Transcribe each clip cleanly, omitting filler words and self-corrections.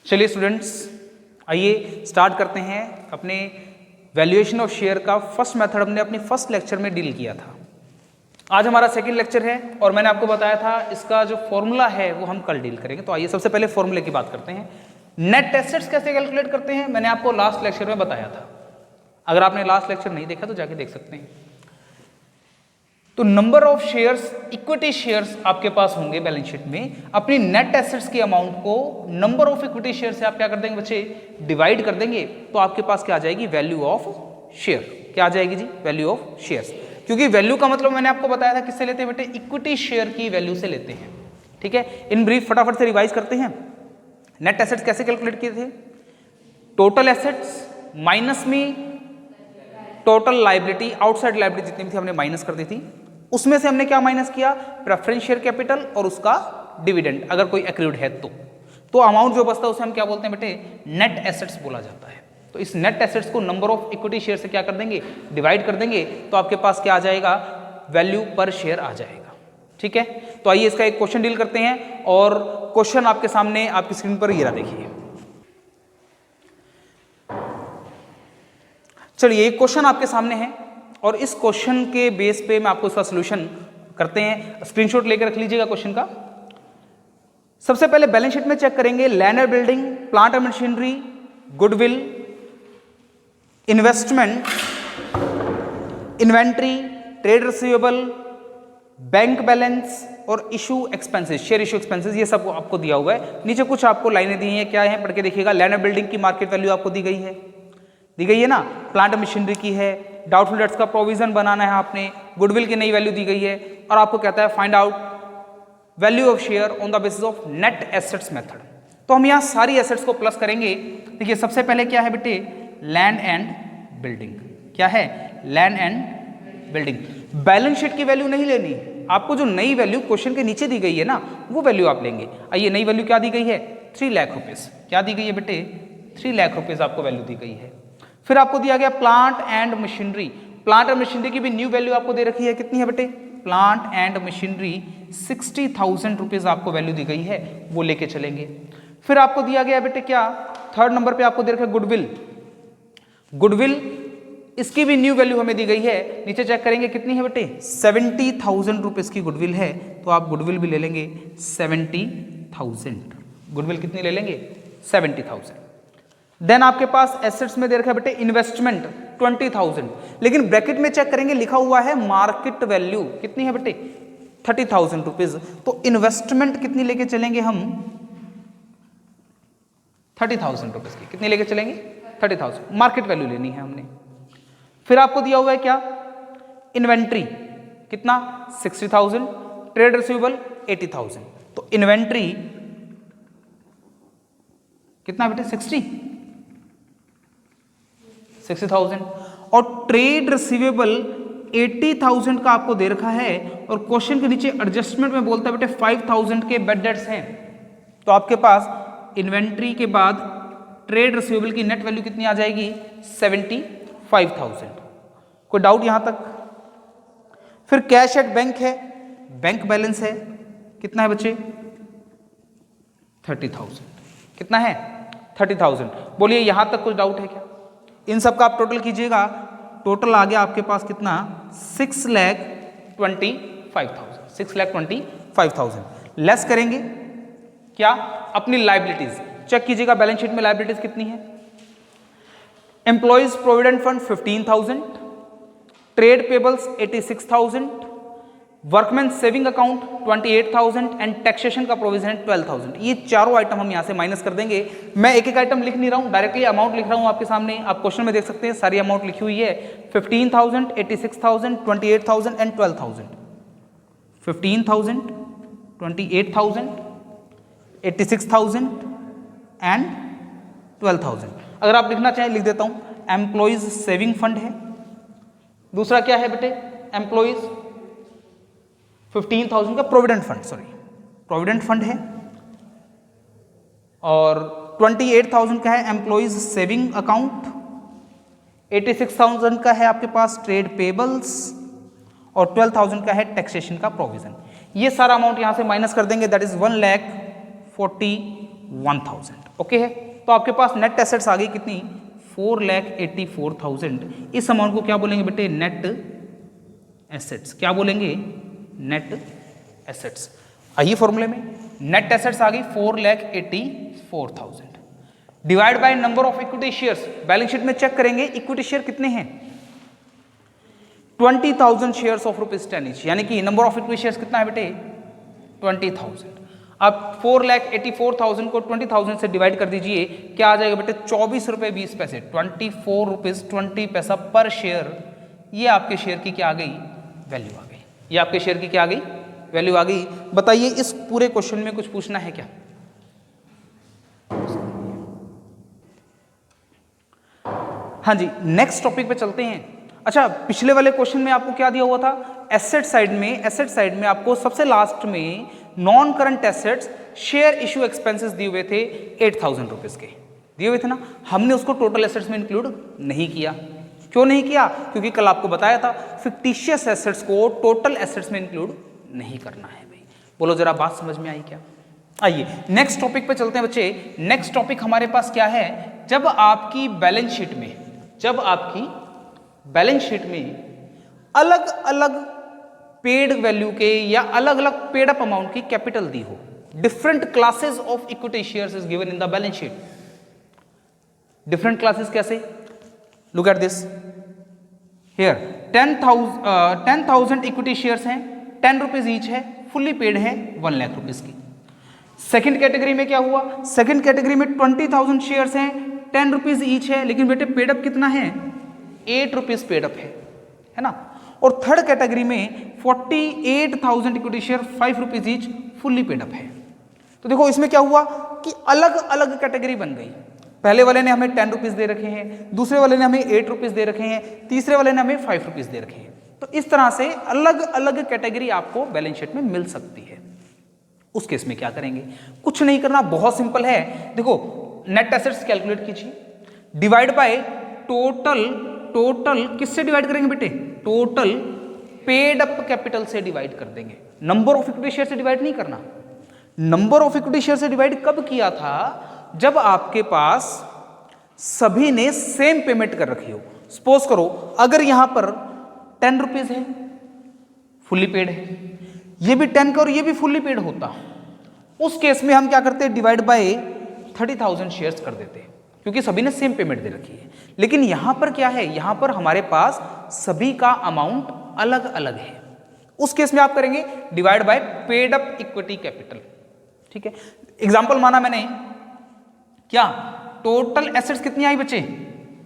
चलिए स्टूडेंट्स, आइए स्टार्ट करते हैं अपने वैल्यूएशन ऑफ शेयर का फर्स्ट मेथड हमने अपने फर्स्ट लेक्चर में डील किया था। आज हमारा सेकंड लेक्चर है और मैंने आपको बताया था इसका जो फॉर्मूला है वो हम कल डील करेंगे। तो आइए सबसे पहले फॉर्मूले की बात करते हैं। नेट एसेट्स कैसे कैलकुलेट करते हैं मैंने आपको लास्ट लेक्चर में बताया था। अगर आपने लास्ट लेक्चर नहीं देखा तो जाके देख सकते हैं। तो number of shares, equity shares आपके पास होंगे बैलेंस शीट में। अपनी नेट एसेट्स की अमाउंट को नंबर ऑफ इक्विटी शेयर से आप क्या कर देंगे बच्चे, डिवाइड कर देंगे। तो आपके पास क्या आ जाएगी, वैल्यू ऑफ शेयर। क्या आ जाएगी जी, वैल्यू ऑफ शेयर्स। क्योंकि वैल्यू का मतलब मैंने आपको बताया था किससे लेते हैं बेटे, इक्विटी शेयर की वैल्यू से लेते हैं। ठीक है, इन ब्रीफ फटाफट से रिवाइज करते हैं। नेट एसेट्स कैसे कैलकुलेट किए थे, टोटल एसेट्स माइनस में टोटल लाइबिलिटी, आउटसाइड लाइबिलिटी जितनी भी थी हमने माइनस कर दी थी। उसमें से हमने क्या माइनस किया, प्रेफरेंस शेयर कैपिटल और उसका डिविडेंड अगर कोई एक्रूड है तो अमाउंट जो बचता है उसे हम क्या बोलते हैं बेटे, नेट एसेट्स बोला जाता है। तो इस नेट एसेट्स को नंबर ऑफ इक्विटी शेयर से क्या कर देंगे, डिवाइड कर देंगे। तो आपके पास क्या आ जाएगा, वैल्यू पर शेयर आ जाएगा। ठीक है, तो आइए इसका एक क्वेश्चन डील करते हैं। और क्वेश्चन आपके सामने आपकी स्क्रीन पर ये रहा, देखिए। चलिए, एक क्वेश्चन आपके सामने है और इस क्वेश्चन के बेस पे मैं आपको इसका सॉल्यूशन करते हैं। स्क्रीनशॉट लेकर रख लीजिएगा क्वेश्चन का। सबसे पहले बैलेंस शीट में चेक करेंगे, land and building, plant and machinery, goodwill, investment, inventory, trade receivable, bank balance और issue expenses, share issue expenses, ये सब आपको दिया हुआ है। नीचे कुछ आपको लाइनें दी हैं, क्या है पढ़ के देखिएगा। लैंड एंड बिल्डिंग की मार्केट वैल्यू आपको दी गई है ना, प्लांट मशीनरी की है, डाउटफुल डेट्स का प्रोविजन बनाना है आपने, गुडविल की नई वैल्यू दी गई है। और आपको कहता है find out value of share on the basis of net assets method. तो हम यहाँ सारी एसेट्स को प्लस करेंगे। देखिए, सबसे पहले क्या है बेटे, लैंड एंड बिल्डिंग। क्या है, land and building. Balance sheet की वैल्यू नहीं लेनी, आपको जो नई वैल्यू क्वेश्चन के नीचे दी गई है ना, वो वैल्यू आप लेंगे। आइए, नई वैल्यू क्या दी गई है, 3 लाख रुपीज। क्या दी गई है बेटे, 3 लाख रुपीज आपको वैल्यू दी गई है। फिर आपको दिया गया plant and machinery. Plant and machinery की भी न्यू वैल्यू आपको दे रखी है, कितनी है बेटे, प्लांट एंड मशीनरी 60,000 रुपीज आपको वैल्यू दी गई है, वो लेके चलेंगे। फिर आपको दिया गया बेटे क्या, थर्ड नंबर पे आपको दे रखा है गुडविल। गुडविल, इसकी भी न्यू वैल्यू हमें दी गई है। नीचे चेक करेंगे कितनी है बेटे, 70,000 रुपीज की गुडविल है। तो आप गुडविल भी ले लेंगे 70,000। गुडविल कितनी ले लेंगे, 70,000। देन आपके पास एसेट्स में दे रखा है बेटे इन्वेस्टमेंट 20,000, लेकिन ब्रैकेट में चेक करेंगे लिखा हुआ है मार्केट वैल्यू, कितनी है बेटे, 30,000 रुपीज। तो इन्वेस्टमेंट कितनी लेके चलेंगे हम, 30,000 रुपीज की। कितनी लेके चलेंगे, 30,000। मार्केट वैल्यू लेनी है हमने। फिर आपको दिया हुआ है क्या, इन्वेंट्री कितना, 60,000, ट्रेड रिसीवेबल 80,000। तो इन्वेंट्री कितना बेटे, 60,000 और ट्रेड रिसीवेबल 80,000 का आपको दे रखा है। और क्वेश्चन के नीचे एडजस्टमेंट में बोलता है बेटे 5,000 के बेड डेट्स हैं। तो आपके पास इन्वेंट्री के बाद ट्रेड रिसीवेबल की नेट वैल्यू कितनी आ जाएगी, 75,000। कोई डाउट यहां तक। फिर कैश एट बैंक है, बैंक बैलेंस है, कितना है बच्चे, 30,000। कितना है, 30,000। बोलिए यहां तक कुछ डाउट है क्या। इन सब का आप टोटल कीजिएगा, टोटल आ गया आपके पास कितना, 6,25,000। 6,25,000 लेस करेंगे क्या, अपनी लाइबिलिटीज चेक कीजिएगा। बैलेंस शीट में लाइबिलिटीज कितनी है, employees provident fund 15,000, trade payables 86,000, workman saving account 28,000 and taxation का प्रोविजन 12,000। ये चारों आइटम हम यहां से माइनस कर देंगे। मैं एक एक आइटम लिख नहीं रहा हूं, डायरेक्टली अमाउंट लिख रहा हूं आपके सामने। आप क्वेश्चन में देख सकते हैं सारी अमाउंट लिखी हुई है, 15,000, 86,000, 28,000 एंड 12,000। 15,000, 28,000, 86,000 एंड 12,000। अगर आप लिखना चाहें लिख देता हूं। एम्प्लॉइज सेविंग फंड है, दूसरा क्या है बेटे, एम्प्लॉइज 15,000 का प्रोविडेंट फंड, प्रोविडेंट फंड है। और 28,000 का है एम्प्लॉइज सेविंग अकाउंट, 86,000 का है आपके पास ट्रेड पेबल्स और 12,000 का है टैक्सेशन का प्रोविजन। ये सारा अमाउंट यहां से माइनस कर देंगे, दैट इज 1,41,000। ओके है, तो आपके पास नेट एसेट्स आ गई कितनी, 4,84,000। इस अमाउंट को क्या बोलेंगे बेटे, नेट एसेट्स। क्या बोलेंगे, नेट एसेट्स। आइए फॉर्मूले में, नेट एसेट्स आ गई 4,84,000 divide by number of equity shares. Balance sheet में चेक करेंगे इक्विटी शेयर कितने हैं, 20,000 शेयर्स ऑफ ₹10 ईच, यानी कि नंबर ऑफ इक्विटी शेयर्स कितना है बेटे, 20,000। अब 4,84,000 को 20,000 से डिवाइड कर दीजिए, क्या आ जाएगा बेटे, 24 रुपये 20 पैसे, 24 रुपीज 20 पैसा पर शेयर। ये आपके शेयर की क्या आ गई, वैल्यू आ गई। ये आपके शेयर की क्या आ गई, वैल्यू आ गई। बताइए इस पूरे क्वेश्चन में कुछ पूछना है क्या? हाँ जी, नेक्स्ट टॉपिक पे चलते हैं। अच्छा, पिछले वाले क्वेश्चन में आपको क्या दिया हुआ था, एसेट साइड में आपको सबसे लास्ट में non current assets share issue expenses दिए हुए थे 8,000 रुपीज के, दिए हुए थे ना। हमने उसको टोटल एसेट्स में इंक्लूड नहीं किया। क्यों नहीं किया, क्योंकि कल आपको बताया था फिक्टिशियस एसेट्स को टोटल एसेट्स में इंक्लूड नहीं करना है भाई। बोलो जरा, बात समझ में आई क्या? आइए नेक्स्ट टॉपिक पे चलते हैं बच्चे। नेक्स्ट टॉपिक हमारे पास क्या है, जब आपकी बैलेंस शीट में अलग अलग पेड वैल्यू के या अलग अलग पेड अप अमाउंट की कैपिटल दी हो, different classes of equity shares is given in the balance sheet. Different classes कैसे, look at this here, 10,000 equity shares हैं, 10 रुपीज ईच है, फुल्ली पेड है 1 लाख रुपीज की। सेकंड कैटेगरी में क्या हुआ, सेकंड कैटेगरी में 20,000 शेयर्स हैं, 10 रुपीज ईच है, लेकिन बेटे पेड अप कितना है, 8 रुपीज पेड अप है ना। और थर्ड कैटेगरी में 48,000 equity share, 5 rupees each, fully paid up है। तो देखो इसमें क्या हुआ कि अलग अलग कैटेगरी बन गई। पहले वाले ने हमें 10 रुपीज दे रखे हैं, दूसरे वाले ने हमें 8 रुपीज दे रखे हैं, तीसरे वाले ने हमें 5 रुपीज दे रखे हैं। तो इस तरह से अलग अलग कैटेगरी आपको बैलेंस शीट में मिल सकती है। उस केस में क्या करेंगे, कुछ नहीं करना, बहुत सिंपल है। देखो नेट एसेट्स कैलकुलेट कीजिए, डिवाइड बाय टोटल किससे डिवाइड करेंगे बेटे, टोटल पेड अप कैपिटल से डिवाइड कर देंगे। नंबर ऑफ इक्विटी शेयर से डिवाइड नहीं करना। नंबर ऑफ इक्विटी शेयर से डिवाइड कब किया था, जब आपके पास सभी ने सेम पेमेंट कर रखी हो। सपोज करो अगर यहां पर 10 रुपीज है, फुल्ली पेड है, ये भी 10 का और ये भी फुल्ली पेड होता, उस केस में हम क्या करते हैं, डिवाइड बाय 30,000 शेयर्स कर देते हैं, क्योंकि सभी ने सेम पेमेंट दे रखी है। लेकिन यहां पर क्या है, यहां पर हमारे पास सभी का अमाउंट अलग अलग है। उस केस में आप करेंगे divide by paid up equity capital. ठीक है, एग्जांपल माना मैंने, क्या टोटल एसेट्स कितनी आई बच्चे,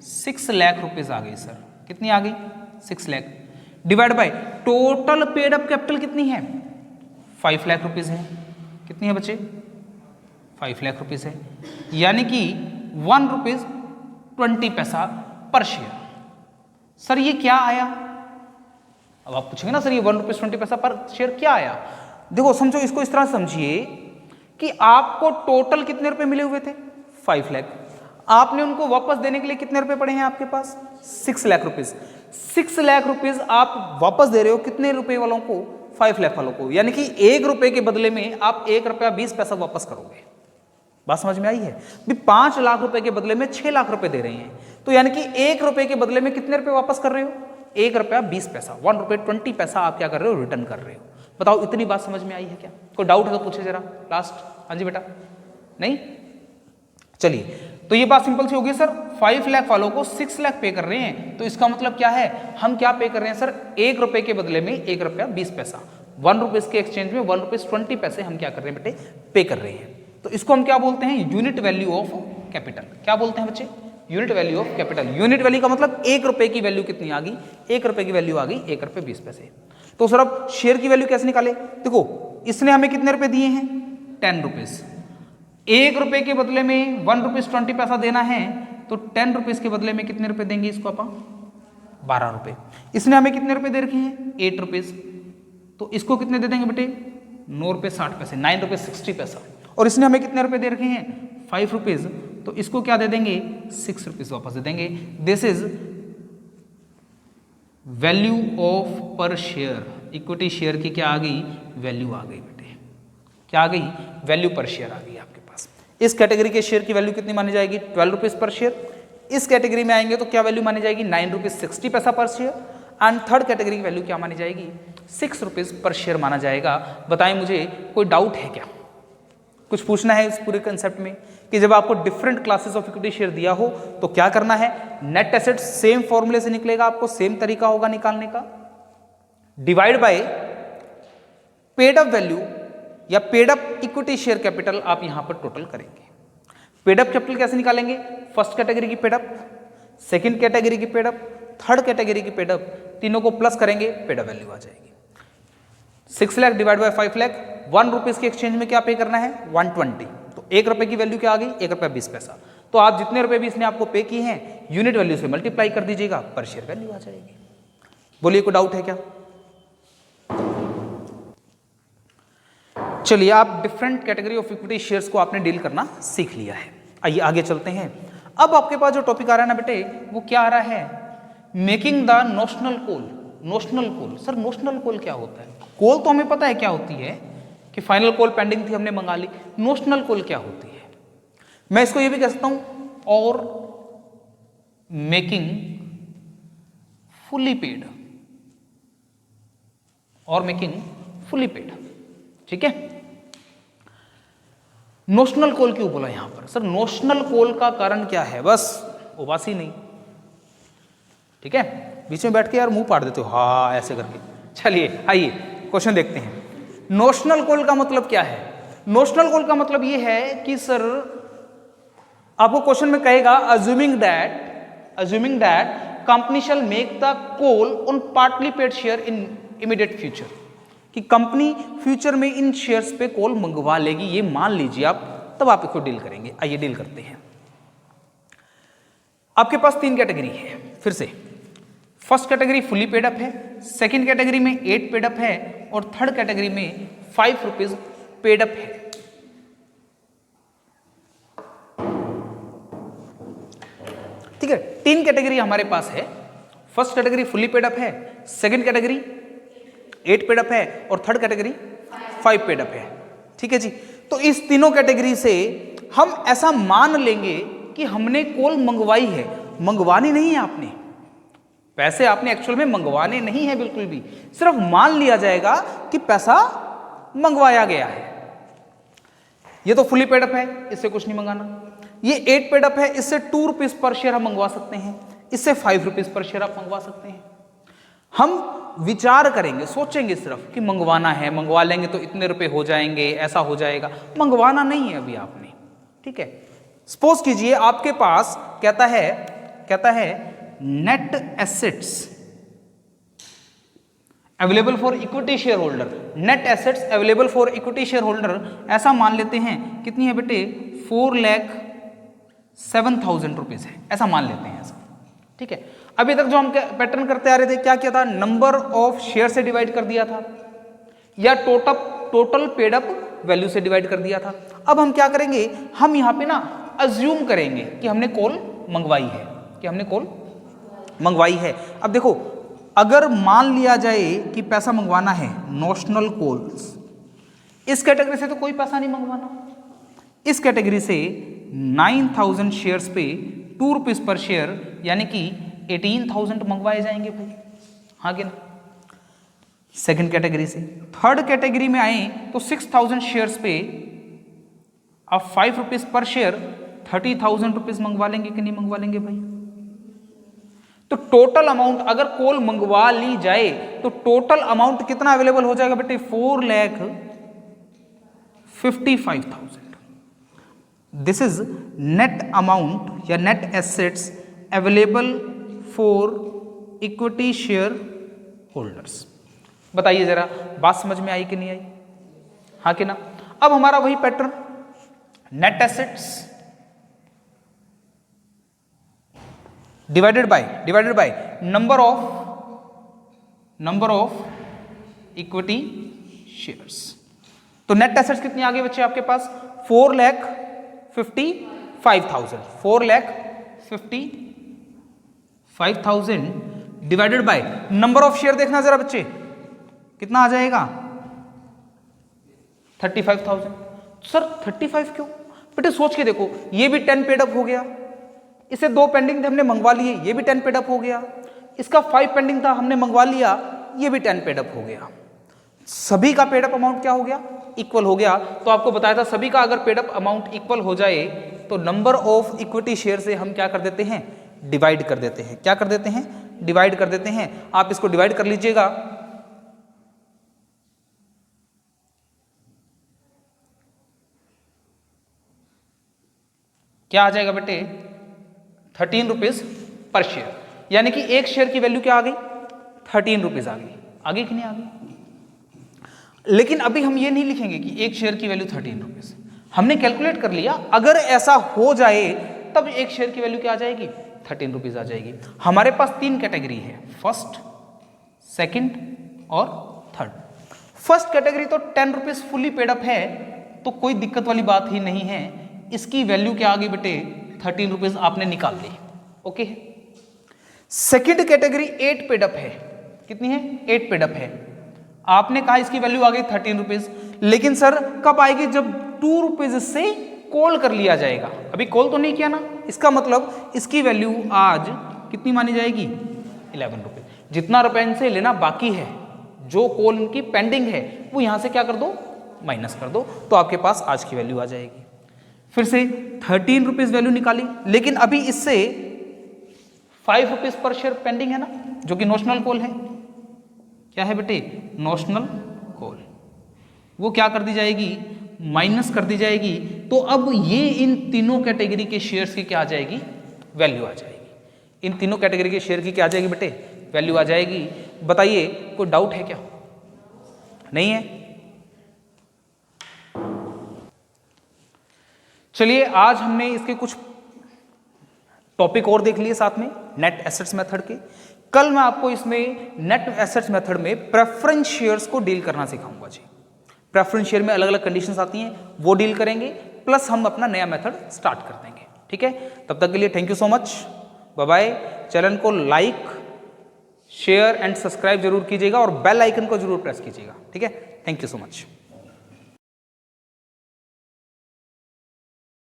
6 लाख रुपीज आ गई सर। कितनी आ गई, 6 lakh, divide by total paid up capital कितनी है, 5 लाख रुपीज है। कितनी है बच्चे, 5 लाख रुपीज है, यानी कि 1 रुपीज 20 पैसा पर शेयर। सर ये क्या आया, अब आप पूछेंगे ना सर ये 1 रुपीज 20 पैसा पर शेयर क्या आया। देखो समझो, इसको इस तरह समझिए कि आपको टोटल कितने रुपए मिले हुए थे, 5 लाख। आपने उनको वापस देने के लिए कितने रुपए पड़े हैं आपके पास, 6 लाख रुपीज। 6 लाख रुपीज आप वापस दे रहे हो कितने रुपए वालों को, 5 लाख वालों को, यानी कि 1 रुपए के बदले में आप 1 रुपया 20 पैसा वापस करोगे। बात समझ में आई है? 5 लाख रुपए के बदले में 6 लाख रुपए दे रहे हैं, तो यानी कि 1 रुपए के बदले में कितने रुपए वापस कर रहे हो, 1 रुपया 20 पैसा, 1 रुपये 20 पैसा आप क्या कर रहे हो, रिटर्न कर रहे हो। बताओ इतनी बात समझ में आई है क्या? कोई डाउट है तो पूछे जरा लास्ट। हाँ जी बेटा, नहीं? चलिए, तो ये बात सिंपल सी होगी सर, 5 लाख वालों को 6 लाख पे कर रहे हैं, तो इसका मतलब क्या है, हम क्या पे कर रहे हैं सर, 1 रुपए के बदले में 1 रुपया 20 पैसा, 1 रुपीज के एक्सचेंज में 1 रुपीज 20 पैसे हम क्या कर रहे हैं बेटे, पे कर रहे हैं। तो इसको हम क्या बोलते हैं, यूनिट वैल्यू ऑफ कैपिटल। क्या बोलते हैं बच्चे, unit value of capital. Unit value का मतलब 1 रुपए की वैल्यू कितनी आ गई, 1 रुपए की वैल्यू आ गई 1 रुपये 20 पैसे। तो सर अब शेयर की वैल्यू कैसे निकाले, देखो इसने हमें कितने रुपए दिए हैं, 10 रुपीज। 1 रुपए के बदले में 1 रुपीज 20 पैसा देना है, तो 10 रुपीज के बदले में कितने रुपए देंगे इसको अपन, 12 रुपए। इसने हमें कितने रुपए दे रखे हैं, 8 रुपीज, तो इसको कितने दे देंगे बेटे, 9 रुपये 60 पैसे, 9 रुपये 60 पैसा। और इसने हमें कितने रुपए दे रखे हैं, 5 रुपीज, तो इसको क्या दे देंगे, 6 रुपीज वापस दे देंगे। दिस इज वैल्यू ऑफ पर शेयर। इक्विटी शेयर की क्या आ गई, वैल्यू आ गई बेटे, क्या आ गई, वैल्यू पर शेयर आ गई आपके पास। इस कैटेगरी के शेयर की वैल्यू कितनी मानी जाएगी? 12 रुपीज पर शेयर। इस कैटेगरी में आएंगे तो क्या वैल्यू मानी जाएगी? 9 रुपीज 60 पैसा पर शेयर। एंड थर्ड कैटेगरी की वैल्यू क्या मानी जाएगी? 6 रुपीज पर शेयर माना जाएगा। बताएं मुझे, कोई डाउट है क्या? कुछ पूछना है इस पूरे कंसेप्ट में कि जब आपको different classes of equity share दिया हो तो क्या करना है? नेट एसेट सेम फॉर्मूले से निकलेगा, आपको सेम तरीका होगा निकालने का। Divide by paid up value या paid up equity share capital आप यहां पर टोटल करेंगे। पेड अप कैपिटल कैसे निकालेंगे? फर्स्ट कैटेगरी की पेड अप, सेकंड कैटेगरी की पेड अप, थर्ड कैटेगरी की पेड अप, तीनों को प्लस करेंगे, पेड अप वैल्यू आ जाएगी। 6 lakh divide by 5 lakh, 1 rupees के एक्सचेंज में क्या पे करना है? 120। तो 1 रुपए की वैल्यू क्या आ गई? 1 रुपया 20 पैसा। तो आप जितने रुपए भी इसने आपको पे किए हैं यूनिट वैल्यू से मल्टीप्लाई कर दीजिएगा, पर शेयर वैल्यू आ जाएगी। बोलिए कोई डाउट है क्या? चलिए, आप different category of equity shares को आपने डील करना सीख लिया है। आइए आगे चलते हैं। अब आपके पास जो टॉपिक आ रहा है ना बेटे, वो क्या आ रहा है? Making the notional call. Notional call, sir notional call क्या होता है? कॉल तो हमें पता है क्या होती है कि फाइनल कॉल पेंडिंग थी, हमने मंगा ली। नोशनल कॉल क्या होती है? मैं इसको ये भी कह सकता हूं, और मेकिंग फुली पेड, और मेकिंग फुली पेड। ठीक है, नोशनल कॉल क्यों बोला यहां पर? सर नोशनल कॉल का कारण क्या है? बस उबासी नहीं। ठीक है, बीच में बैठ के यार मुंह पाड़ देते हो हाँ ऐसे करके। चलिए आइए क्वेश्चन देखते हैं। नोशनल कॉल का मतलब क्या है? नोशनल कॉल का मतलब ये है कि सर आपको क्वेश्चन में कहेगा assuming that company shall make the call on partly paid share in immediate future, कि कंपनी फ्यूचर में इन शेयर्स पे कॉल मंगवा लेगी, ये मान लीजिए आप, तब आप इसको डील करेंगे। आइए डील करते हैं। आपके पास 3 कैटेगरी है। फिर से, first category fully paid up है, सेकंड कैटेगरी में 8 पेड अप है, और थर्ड कैटेगरी में 5 रुपीज पेड अप है। ठीक है, 3 कैटेगरी हमारे पास है। First category fully paid up है, सेकंड कैटेगरी 8 पेड अप है, और थर्ड कैटेगरी 5 पेड अप है। ठीक है जी, तो इस तीनों कैटेगरी से हम ऐसा मान लेंगे कि हमने कॉल मंगवाई है। मंगवानी नहीं है आपने, पैसे आपने एक्चुअल में मंगवाने नहीं है बिल्कुल भी, सिर्फ मान लिया जाएगा कि पैसा मंगवाया गया है। ये तो फुली पेड अप है, इससे कुछ नहीं मंगाना। ये 8 पेड अप है, इससे 2 रुपीज पर शेयर हम मंगवा सकते हैं, इससे 5 रुपीज पर शेयर आप मंगवा सकते हैं। हम विचार करेंगे, सोचेंगे सिर्फ कि मंगवाना है, मंगवा लेंगे तो इतने रुपए हो जाएंगे, ऐसा हो जाएगा। मंगवाना नहीं है अभी आपने। ठीक है, सपोज कीजिए आपके पास कहता है net assets available for equity share holder. Net assets available for equity share holder ऐसा मान लेते हैं, कितनी है बेटे? 4,07,000 रुपीज है, ऐसा मान लेते हैं ऐसा। ठीक है, अभी तक जो हम पैटर्न करते आ रहे थे, क्या किया था? नंबर ऑफ शेयर से डिवाइड कर दिया था, या टोटल पेड अप वैल्यू से डिवाइड कर दिया था। अब हम क्या करेंगे? हम यहां पे ना अज्यूम करेंगे कि हमने कॉल मंगवाई है, अब देखो, अगर मान लिया जाए कि पैसा मंगवाना है, नोशनल कॉल्स, इस कैटेगरी से तो कोई पैसा नहीं मंगवाना। इस कैटेगरी से 9,000 शेयर्स पे 2 रुपीज पर शेयर, यानी कि 18,000 मंगवाए जाएंगे भाई, हाँ कि ना? सेकंड कैटेगरी से। थर्ड कैटेगरी में आए तो 6,000 शेयर्स पे अब 5 रुपीज पर शेयर 30,000 रुपीज मंगवा लेंगे कि नहीं मंगवा लेंगे भाई? तो टोटल अमाउंट अगर कॉल मंगवा ली जाए तो टोटल अमाउंट कितना अवेलेबल हो जाएगा बेटे? 4,55,000। दिस इज नेट अमाउंट या net assets available for equity share holders. बताइए जरा, बात समझ में आई कि नहीं आई? हाँ कि ना? अब हमारा वही pattern, net assets divided by number of equity shares. तो नेट एसेट्स कितनी आ गई बच्चे आपके पास? 4,55,000। 4,55,000 divided by number of share. देखना जरा बच्चे, कितना आ जाएगा? 35,000। सर 35 क्यों? बेटे सोच के देखो, ये भी 10 पेड अप हो गया, इसे 2 पेंडिंग थे हमने मंगवा लिए, ये भी 10 पेड अप हो गया, इसका 5 पेंडिंग था हमने मंगवा लिया, ये भी 10 पेड अप हो गया। सभी का पेड अप अमाउंट क्या हो गया? इक्वल हो गया। तो आपको बताया था सभी का अगर पेड अप अमाउंट इक्वल हो जाए तो नंबर ऑफ इक्विटी शेयर से हम क्या कर देते हैं? डिवाइड कर देते हैं। क्या कर देते हैं? डिवाइड कर देते हैं। आप इसको डिवाइड कर लीजिएगा, क्या आ जाएगा बेटे? 13 रुपीज पर शेयर, यानी कि एक शेयर की वैल्यू क्या आ गई? 13 रुपीज आ गई। आगे कि नहीं आ गई? लेकिन अभी हम ये नहीं लिखेंगे कि एक शेयर की वैल्यू 13 रुपीज, हमने कैलकुलेट कर लिया अगर ऐसा हो जाए तब एक शेयर की वैल्यू क्या आ जाएगी? 13 रुपीज आ जाएगी। हमारे पास 3 कैटेगरी है, फर्स्ट, सेकंड और थर्ड। फर्स्ट कैटेगरी तो 10 रुपीज फुली पेड अप है, तो कोई दिक्कत वाली बात ही नहीं है। इसकी वैल्यू क्या आ गई बेटे? 13 रुपीज आपने निकाल ली। Okay. Second category 8 paid up है। कितनी है? 8 पेड अप है। आपने कहा इसकी वैल्यू आ गई 13 रुपीज, लेकिन सर कब आएगी? जब 2 रुपीज से कॉल कर लिया जाएगा। अभी कॉल तो नहीं किया ना, इसका मतलब इसकी वैल्यू आज कितनी मानी जाएगी? 11 रुपीज। जितना रुपए इनसे लेना बाकी है, जो कॉल इनकी पेंडिंग है, वो यहां से क्या कर दो? माइनस कर दो, तो आपके पास आज की वैल्यू आ जाएगी। फिर से 13 रुपीज वैल्यू निकाली, लेकिन अभी इससे 5 रुपीज पर शेयर पेंडिंग है ना, जो कि नोशनल कॉल है। क्या है बेटे? Notional call. वो क्या कर दी जाएगी? माइनस कर दी जाएगी। तो अब ये इन तीनों कैटेगरी के शेयर्स की क्या आ जाएगी? वैल्यू आ जाएगी। इन तीनों कैटेगरी के शेयर की क्या आ जाएगी बेटे? वैल्यू आ जाएगी। बताइए, कोई डाउट है क्या? नहीं है? चलिए, आज हमने इसके कुछ टॉपिक और देख लिए साथ में नेट एसेट्स मेथड के। कल मैं आपको इसमें नेट एसेट्स मेथड में प्रेफरेंस शेयर्स को डील करना सिखाऊंगा जी। प्रेफरेंस शेयर में अलग अलग कंडीशंस आती हैं, वो डील करेंगे, प्लस हम अपना नया मेथड स्टार्ट कर देंगे। ठीक है, तब तक के लिए thank you so much, bye bye. Channel को लाइक, शेयर एंड सब्सक्राइब जरूर कीजिएगा और बेल आइकन को जरूर प्रेस कीजिएगा। ठीक है, थैंक यू सो मच।